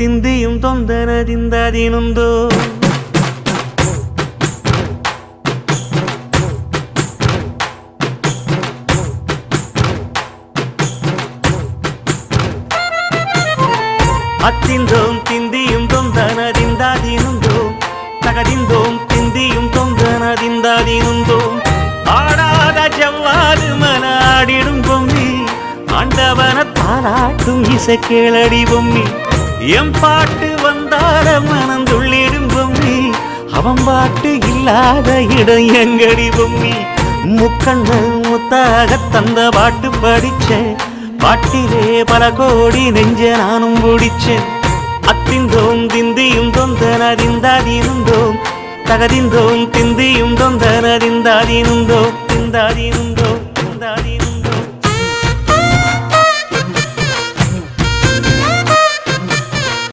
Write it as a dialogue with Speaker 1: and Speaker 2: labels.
Speaker 1: ತಿಂದಿಯುಂ ತೊಂದನದಿಂದದಿನುಂದೋ ಅತ್ತಿಂದೋಂ ತಿಂದಿಯುಂ ತೊಂದನದಿಂದದಿನುಂದೋ ತಗದಿಂದೋಂ ತಿಂದಿಯುಂ ತೊಂದನದಿಂದದಿನುಂದೋ ஆடாத ஜவ்வாது மனாடிடும் பொம்மி ஆண்டவன தாராட்டும் இசை கேளடி பொம்மி எம் பாட்டு வந்தார மனந்துள்ளிடும் பொம்மி அவன் பாட்டு இல்லாத இடம் எங்கடி பொம்மி முக்கண்ணல் முத்தாக தந்த பாட்டு படிச்சேன் பாட்டிலே பல கோடி நெஞ்ச நானும் பிடிச்சேன் அத்திந்தோம் திந்தியும் தொந்தனதிந்தாதிருந்தோம் தகதிந்தோம் திந்தியும் தொந்தனதிந்தாதிருந்தோம் திந்தாதிருந்தோம்